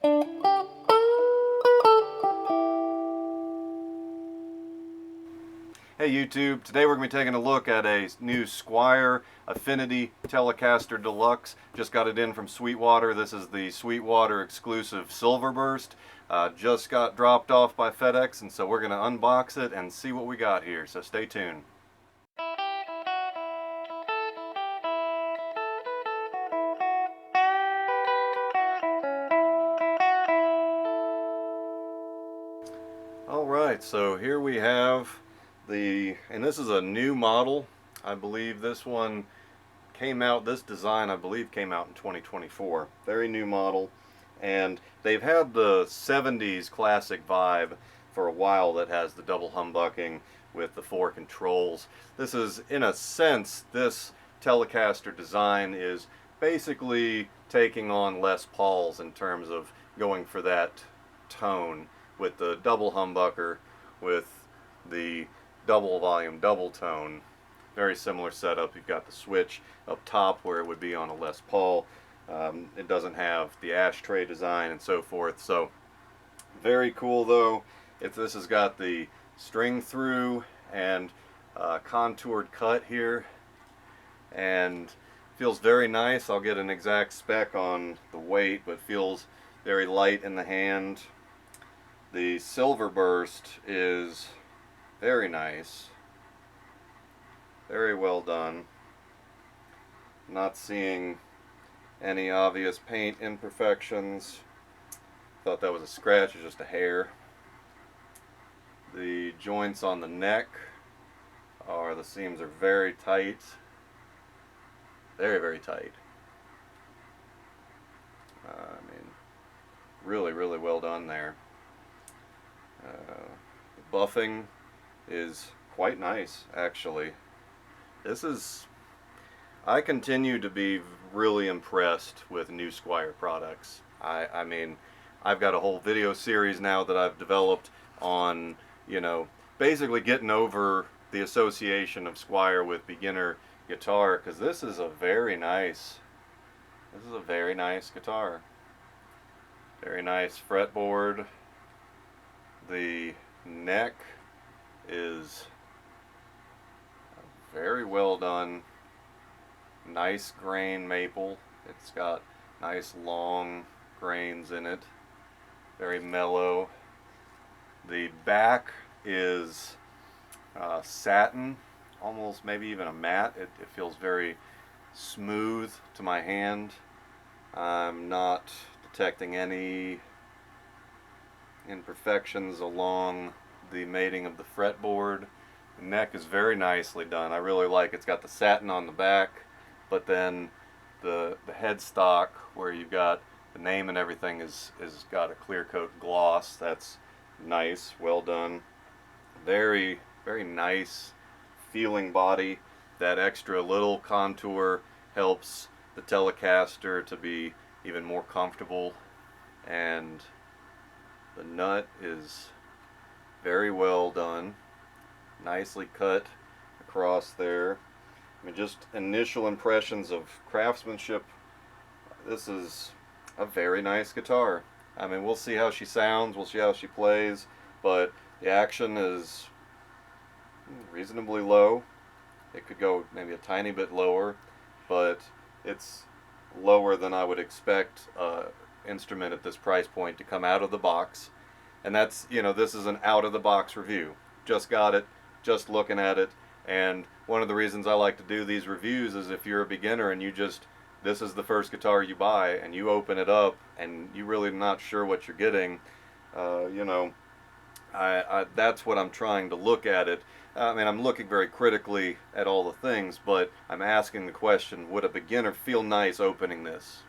Hey YouTube, today we're going to be taking a look at a new Squier Affinity Telecaster Deluxe. Just got it in from Sweetwater. This is the Sweetwater exclusive Silverburst. Just got dropped off by FedEx, and so we're going to unbox it and see what we got here, so stay tuned. Alright, so here we have and this is a new model. I believe this one came out, this design I believe came out in 2024. Very new model, and they've had the 70s classic vibe for a while that has the double humbucking with the 4 controls. This is, in a sense, this Telecaster design is basically taking on Les Pauls in terms of going for that tone with the double humbucker with the double volume, double tone. Very similar setup. You've got the switch up top where it would be on a Les Paul. It doesn't have the ashtray design and so forth. So very cool though. This has got the string through and contoured cut here, and feels very nice. I'll get an exact spec on the weight, but feels very light in the hand. The Silverburst is very nice, very well done. Not seeing any obvious paint imperfections. Thought that was a scratch, it's just a hair. The joints on the neck the seams are very tight, very tight. I mean, really well done there. The buffing is quite nice, actually. I continue to be really impressed with new Squier products. I mean, I've got a whole video series now that I've developed on, basically getting over the association of Squier with beginner guitar, because this is a very nice guitar. Very nice fretboard. The neck is very well done. Nice grain maple. It's got nice long grains in it. Very mellow. The back is satin, almost maybe even a matte. It feels very smooth to my hand. I'm not detecting any imperfections along the mating of the fretboard. The neck is very nicely done. I really like it's got the satin on the back, but then the headstock where you've got the name and everything is got a clear coat gloss. That's nice, well done. Very nice feeling body. That extra little contour helps the Telecaster to be even more comfortable, and the nut is very well done, nicely cut across there. I mean, just initial impressions of craftsmanship. This is a very nice guitar. I mean, we'll see how she sounds, we'll see how she plays, but the action is reasonably low. It could go maybe a tiny bit lower, but it's lower than I would expect instrument at this price point to come out of the box. And that's, this is an out of the box review. Just got it, just looking at it. And one of the reasons I like to do these reviews is if you're a beginner and this is the first guitar you buy and you open it up and you're really not sure what you're getting, that's what I'm trying to look at it. I mean, I'm looking very critically at all the things, but I'm asking the question, would a beginner feel nice opening this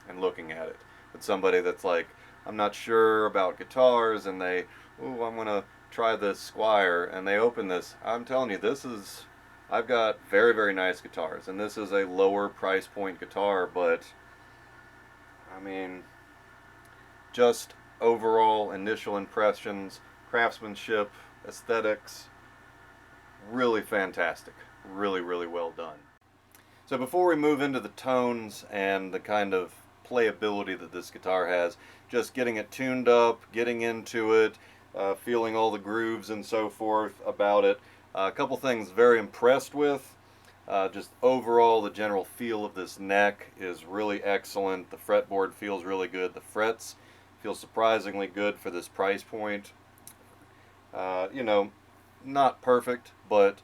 and looking at it? But somebody that's like, I'm not sure about guitars, and I'm gonna try this Squier, and they open this, I'm telling you, I've got very nice guitars, and this is a lower price point guitar, but I mean, just overall initial impressions, craftsmanship, aesthetics, really fantastic, really well done. So before we move into the tones and the kind of playability that this guitar has. Just getting it tuned up, getting into it, feeling all the grooves and so forth about it. A couple things very impressed with. Just overall, the general feel of this neck is really excellent. The fretboard feels really good. The frets feel surprisingly good for this price point. You know, not perfect, but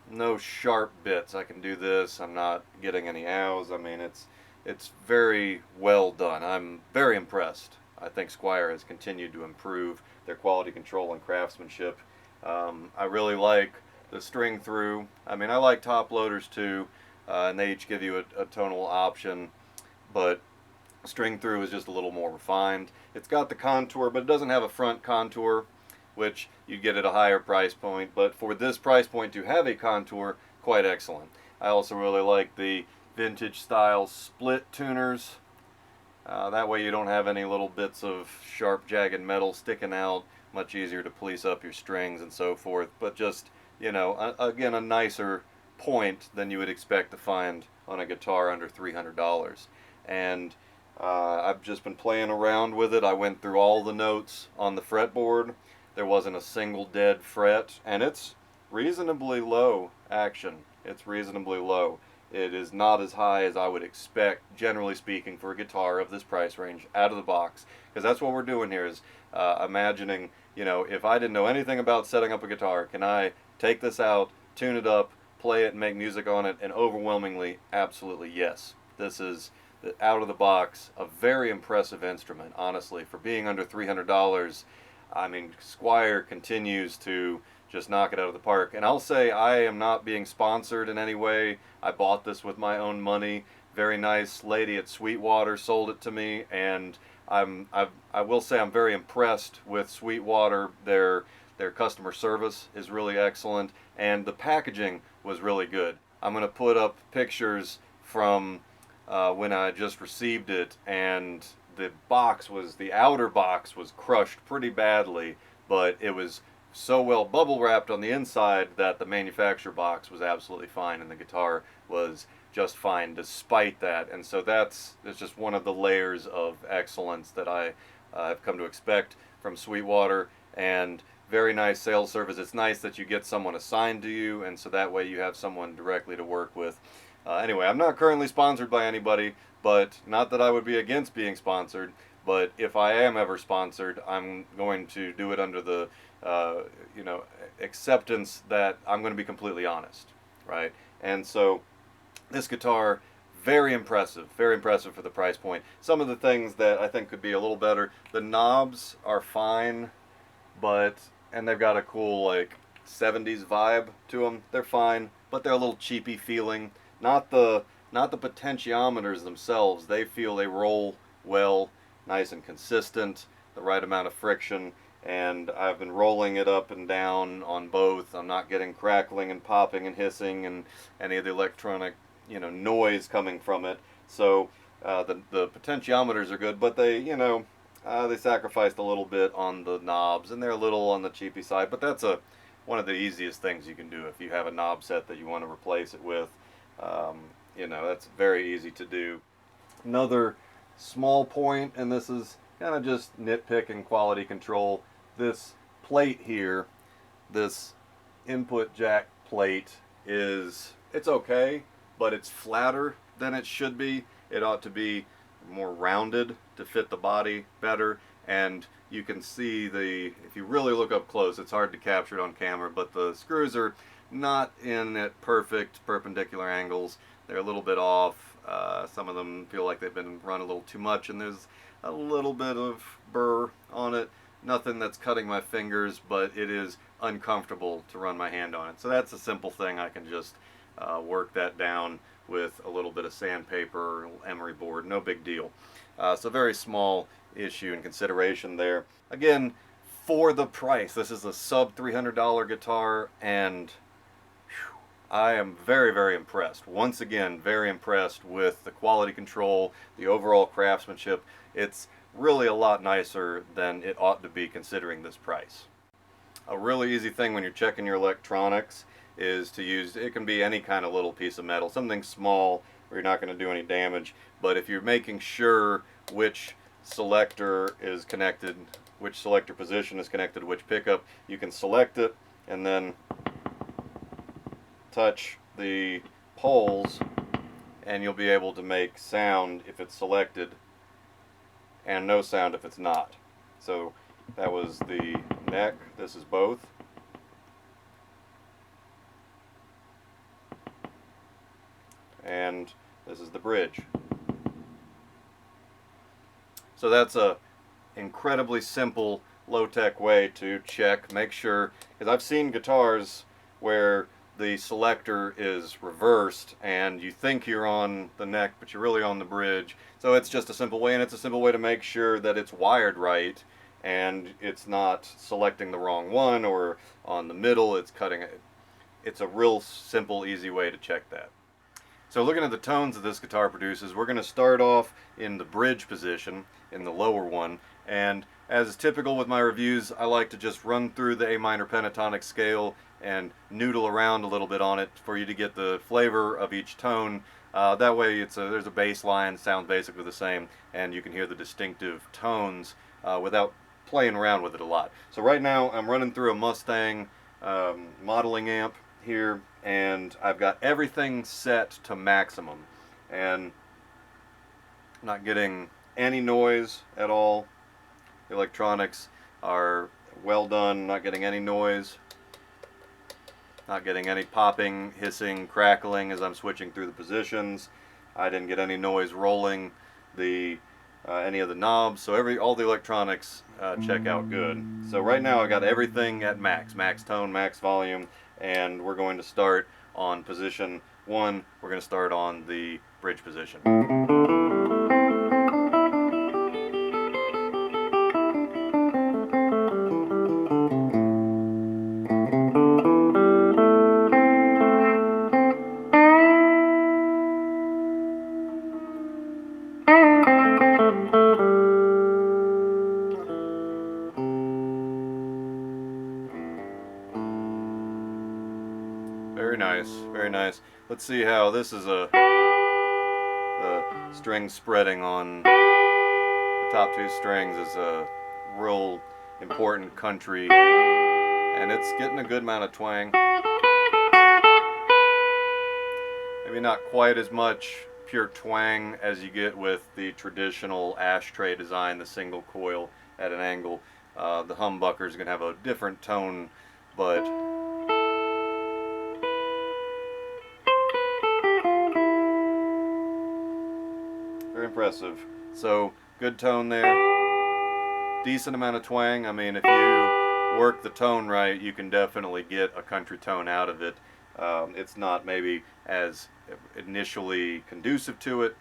no sharp bits. I can do this. I'm not getting any ows. I mean, it's very well done. I'm very impressed. I think Squier has continued to improve their quality control and craftsmanship. I really like the string through. I mean, I like top loaders too, and they each give you a tonal option, but string through is just a little more refined. It's got the contour, but it doesn't have a front contour, which you get at a higher price point. But for this price point to have a contour, quite excellent. I also really like the vintage style split tuners. That way you don't have any little bits of sharp jagged metal sticking out. Much easier to police up your strings and so forth, but just, you know, again, a nicer point than you would expect to find on a guitar under $300. And I've just been playing around with it. I went through all the notes on the fretboard. There wasn't a single dead fret, and it's reasonably low action. It's reasonably low. It is not as high as I would expect, generally speaking, for a guitar of this price range out of the box. Because that's what we're doing here, is imagining, you know, if I didn't know anything about setting up a guitar, can I take this out, tune it up, play it, and make music on it? And overwhelmingly, absolutely yes. This is, out of the box, a very impressive instrument, honestly. For being under $300, I mean, Squier continues to just knock it out of the park. And I'll say I am not being sponsored in any way. I bought this with my own money. Very nice lady at Sweetwater sold it to me, and I will say I'm very impressed with Sweetwater. Their customer service is really excellent, and the packaging was really good. I'm going to put up pictures from when I just received it, and the outer box was crushed pretty badly, but it was so well bubble wrapped on the inside that the manufacturer box was absolutely fine, and the guitar was just fine despite that. And so it's just one of the layers of excellence that I have come to expect from Sweetwater. And very nice sales service. It's nice that you get someone assigned to you, and so that way you have someone directly to work with. Anyway, I'm not currently sponsored by anybody, but not that I would be against being sponsored, but if I am ever sponsored, I'm going to do it under the you know, acceptance that I'm going to be completely honest, right? And so this guitar, very impressive for the price point. Some of the things that I think could be a little better, the knobs are fine, and they've got a cool like 70s vibe to them. They're fine, but they're a little cheapy feeling. Not the potentiometers themselves. They roll well, nice and consistent, the right amount of friction, and I've been rolling it up and down on both. I'm not getting crackling and popping and hissing and any of the electronic, you know, noise coming from it. So the potentiometers are good, but they, you know, they sacrificed a little bit on the knobs, and they're a little on the cheapy side, but that's one of the easiest things you can do if you have a knob set that you want to replace it with. You know, that's very easy to do. Another small point, and this is kind of just nitpicking quality control, this plate here, this input jack plate it's okay, but it's flatter than it should be. It ought to be more rounded to fit the body better, and you can see if you really look up close, it's hard to capture it on camera, but the screws are not in at perfect perpendicular angles. They're a little bit off. Some of them feel like they've been run a little too much, and there's a little bit of burr on it. Nothing that's cutting my fingers, but it is uncomfortable to run my hand on it. So that's a simple thing. I can just work that down with a little bit of sandpaper or emery board. No big deal. So very small issue and consideration there. Again, for the price, this is a sub $300 guitar, and I am very, very impressed. Once again, very impressed with the quality control, the overall craftsmanship. It's really a lot nicer than it ought to be considering this price. A really easy thing when you're checking your electronics is to use, it can be any kind of little piece of metal, something small where you're not going to do any damage. But if you're making sure which selector is connected, which selector position is connected to which pickup, you can select it and then touch the poles, and you'll be able to make sound if it's selected and no sound if it's not. So that was the neck, this is both. And this is the bridge. So that's a incredibly simple, low-tech way to check, make sure, because I've seen guitars where the selector is reversed and you think you're on the neck but you're really on the bridge. So it's just a simple way, and it's a simple way to make sure that it's wired right and it's not selecting the wrong one or on the middle, it's cutting it. It's a real simple, easy way to check that. So looking at the tones that this guitar produces, we're going to start off in the bridge position, in the lower one, and as is typical with my reviews, I like to just run through the A minor pentatonic scale and noodle around a little bit on it for you to get the flavor of each tone. That way there's a bass line, sounds basically the same, and you can hear the distinctive tones without playing around with it a lot. So right now I'm running through a Mustang modeling amp here, and I've got everything set to maximum, and I'm not getting any noise at all. The electronics are well done, not getting any noise, not getting any popping, hissing, crackling as I'm switching through the positions. I didn't get any noise rolling the any of the knobs, so all the electronics check out good. So right now I got everything at max tone, max volume, and we're going to start on position 1. We're going to start on the bridge position. Very nice, very nice. Let's see how this is the string spreading on the top 2 strings is a real important country, and it's getting a good amount of twang. Maybe not quite as much pure twang as you get with the traditional ashtray design, the single coil at an angle. The humbucker is going to have a different tone, but very impressive. So good tone there, decent amount of twang. I mean, if you work the tone right, you can definitely get a country tone out of it. It's not maybe as initially conducive to it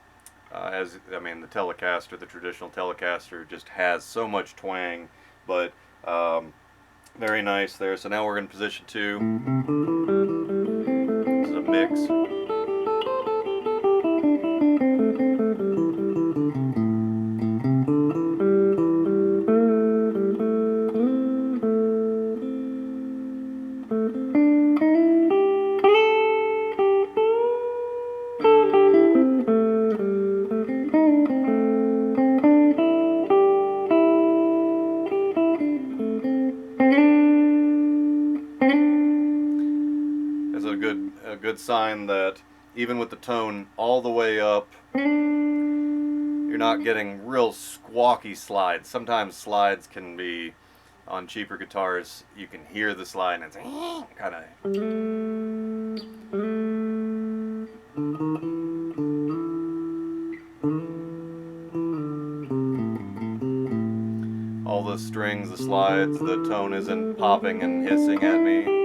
as, I mean, the Telecaster, the traditional Telecaster just has so much twang, but very nice there. So now we're in position 2. This is a mix. A good sign that even with the tone all the way up, you're not getting real squawky slides. Sometimes slides can be, on cheaper guitars, you can hear the slide and it's kind of. All the strings, the slides, the tone isn't popping and hissing at me.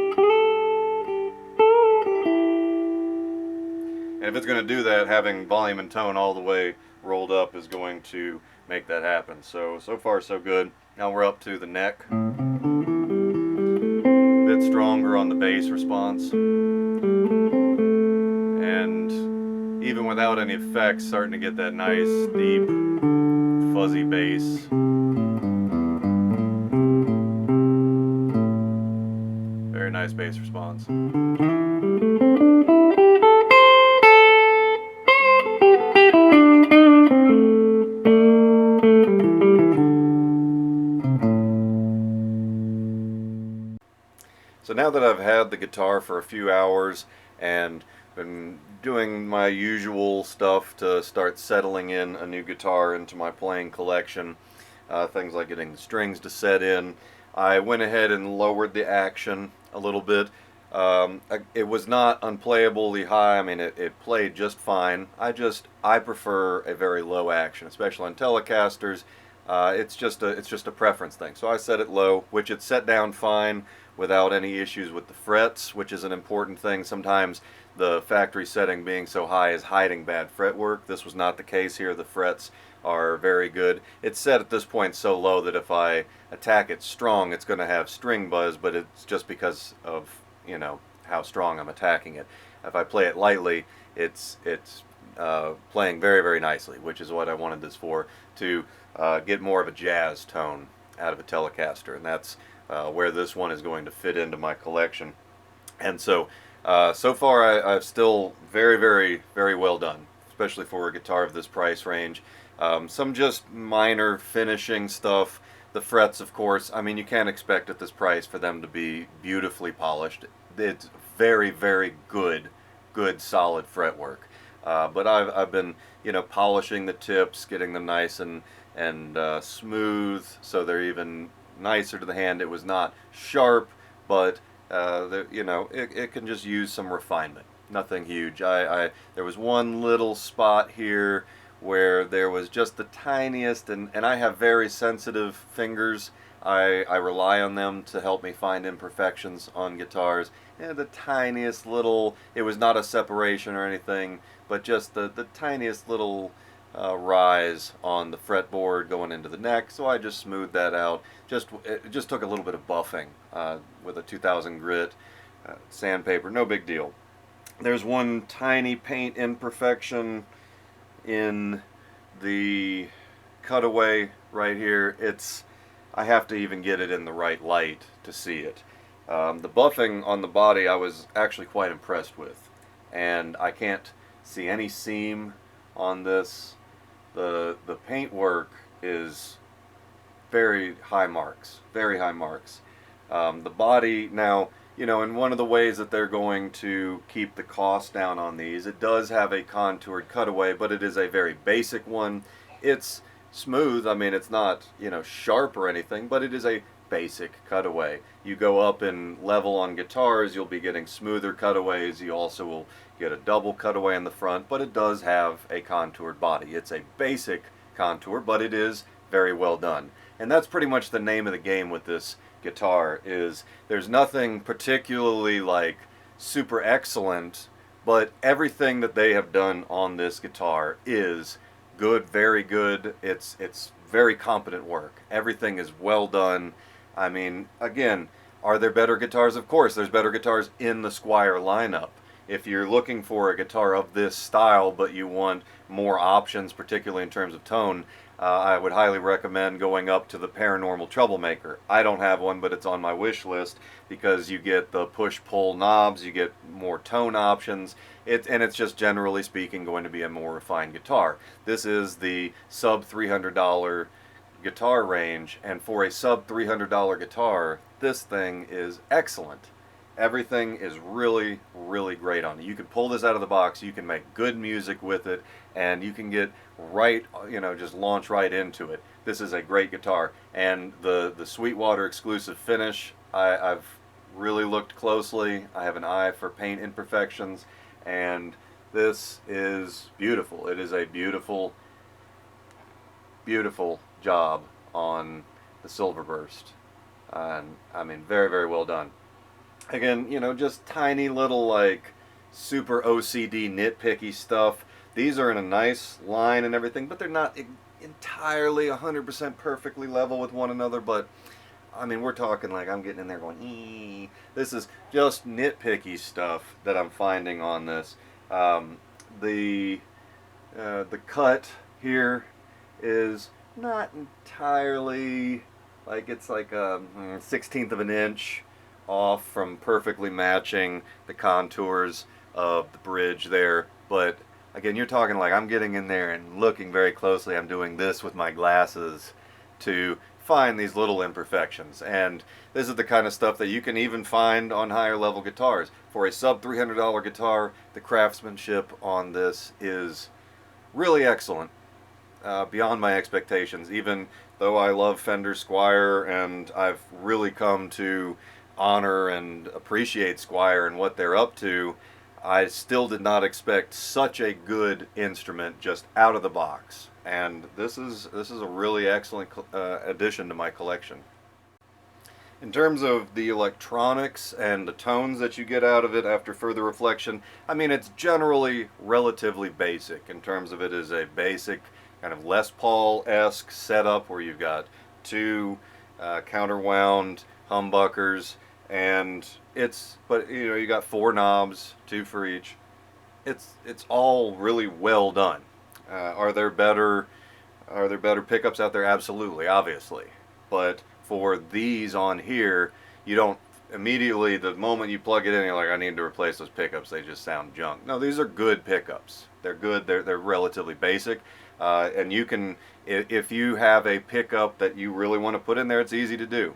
And if it's going to do that, having volume and tone all the way rolled up is going to make that happen. So far so good. Now we're up to the neck. A bit stronger on the bass response. And even without any effects, starting to get that nice, deep, fuzzy bass. Very nice bass response. now that I've had the guitar for a few hours and been doing my usual stuff to start settling in a new guitar into my playing collection, things like getting the strings to set in, I went ahead and lowered the action a little bit. It was not unplayably high. I mean, it played just fine. I prefer a very low action, especially on Telecasters. It's just a preference thing. So I set it low, which it set down fine without any issues with the frets, which is an important thing. Sometimes the factory setting being so high is hiding bad fretwork. This was not the case here. The frets are very good. It's set at this point so low that if I attack it strong, it's going to have string buzz, but it's just because of, you know, how strong I'm attacking it. If I play it lightly, it's playing very, very nicely, which is what I wanted this for, to get more of a jazz tone out of a Telecaster, and that's where this one is going to fit into my collection. And so, so far I've still very, very, very well done, especially for a guitar of this price range. Some just minor finishing stuff. The frets, of course, I mean, you can't expect at this price for them to be beautifully polished. It's very, very good solid fretwork. But I've been, you know, polishing the tips, getting them nice and smooth, so they're even nicer to the hand. It was not sharp, but you know, it can just use some refinement. Nothing huge. There was one little spot here where there was just the tiniest, and I have very sensitive fingers. I rely on them to help me find imperfections on guitars. And the tiniest little, it was not a separation or anything, but just the tiniest little rise on the fretboard going into the neck. So I just smoothed that out. It just took a little bit of buffing with a 2000 grit sandpaper. No big deal. There's one tiny paint imperfection in the cutaway right here. I have to even get it in the right light to see it. The buffing on the body I was actually quite impressed with, and I can't see any seam on this. The paintwork is very high marks, very high marks. The body, now, you know, in one of the ways that they're going to keep the cost down on these, it does have a contoured cutaway, but it is a very basic one. It's smooth. I mean, it's not, you know, sharp or anything, but it is a basic cutaway. You go up in level on guitars, you'll be getting smoother cutaways. You also will get a double cutaway in the front, but it does have a contoured body. It's a basic contour, but it is very well done. And that's pretty much the name of the game with this guitar, is there's nothing particularly like super excellent, but everything that they have done on this guitar is good, very good. It's very competent work. Everything is well done. I mean, again, are there better guitars? Of course, there's better guitars in the Squier lineup. If you're looking for a guitar of this style, but you want more options, particularly in terms of tone, I would highly recommend going up to the Paranormal Troublemaker. I don't have one, but it's on my wish list because you get the push-pull knobs, you get more tone options, and it's just generally speaking going to be a more refined guitar. This is the sub $300 guitar range, and for a sub $300 guitar, this thing is excellent. Everything is really, really great on it. You can pull this out of the box, you can make good music with it, and you can get right, you know, just launch right into it. This is a great guitar. And the Sweetwater exclusive finish, I've really looked closely. I have an eye for paint imperfections, and this is beautiful. It is a beautiful, beautiful job on the Silverburst. And I mean, very, very well done. Again, you know, just tiny little, like, super OCD nitpicky stuff. These are in a nice line and everything, but they're not entirely 100% perfectly level with one another. But I mean, we're talking like I'm getting in there going, eee. This is just nitpicky stuff that I'm finding on this. The cut here is not entirely, like, it's like a 1/16 of an inch off from perfectly matching the contours of the bridge there. But again, you're talking like I'm getting in there and looking very closely. I'm doing this with my glasses to find these little imperfections. And this is the kind of stuff that you can even find on higher level guitars. For a sub $300 guitar, the craftsmanship on this is really excellent, beyond my expectations. Even though I love Fender Squier, and I've really come to honor and appreciate Squier and what they're up to, I still did not expect such a good instrument just out of the box. And this is a really excellent addition to my collection. In terms of the electronics and the tones that you get out of it after further reflection, I mean, it's generally relatively basic. In terms of it is a basic kind of Les Paul-esque setup where you've got two counterwound humbuckers, and but you know, you got four knobs, two for each. It's all really well done. Are there better pickups out there? Absolutely, obviously. But for these on here, you don't immediately, the moment you plug it in, you're like, I need to replace those pickups. They just sound junk. No, these are good pickups. They're good. They're relatively basic, and you can, if you have a pickup that you really want to put in there, it's easy to do.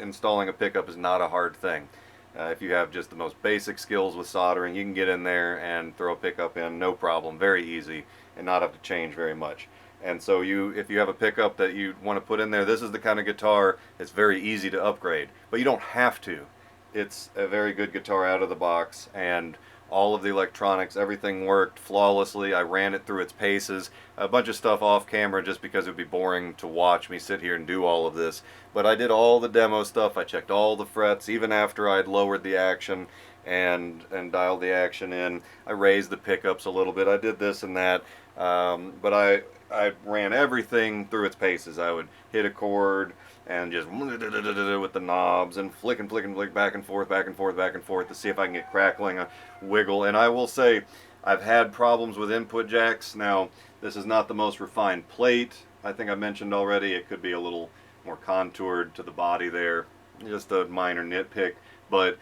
Installing a pickup is not a hard thing. If you have just the most basic skills with soldering, you can get in there and throw a pickup in, no problem, very easy, and not have to change very much. And so if you have a pickup that you want to put in there, this is the kind of guitar that's very easy to upgrade. But you don't have to. It's a very good guitar out of the box, and all of the electronics, everything worked flawlessly. I ran it through its paces, a bunch of stuff off camera just because it would be boring to watch me sit here and do all of this. But I did all the demo stuff. I checked all the frets, even after I'd lowered the action and dialed the action in. I raised the pickups a little bit. I did this and that, but I ran everything through its paces. I would hit a chord and just with the knobs and flick and flick and flick back and forth, back and forth, back and forth to see if I can get crackling, a wiggle. And I will say, I've had problems with input jacks. Now, this is not the most refined plate. I think I mentioned already it could be a little more contoured to the body there. Just a minor nitpick. But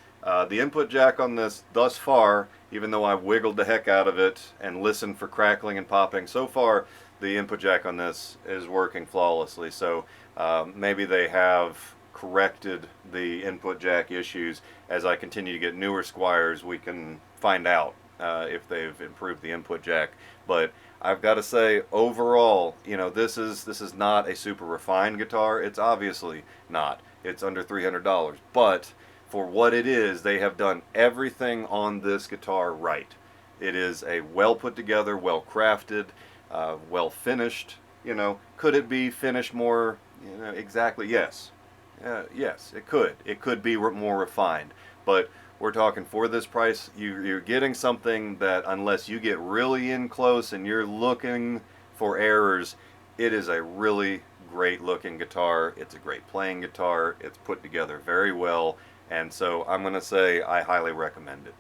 the input jack on this thus far, even though I've wiggled the heck out of it and listened for crackling and popping, so far the input jack on this is working flawlessly. So maybe they have corrected the input jack issues. As I continue to get newer Squiers, we can find out if they've improved the input jack. But I've got to say, overall, you know, this is not a super refined guitar. It's obviously not. It's under $300, but for what it is, they have done everything on this guitar right. It is a well put together, well crafted, well finished. You know, could it be finished more? You know, exactly. Yes, yes, it could. It could be more refined, but we're talking for this price, you're getting something that, unless you get really in close and you're looking for errors, it is a really great looking guitar. It's a great playing guitar. It's put together very well, and so I'm going to say I highly recommend it.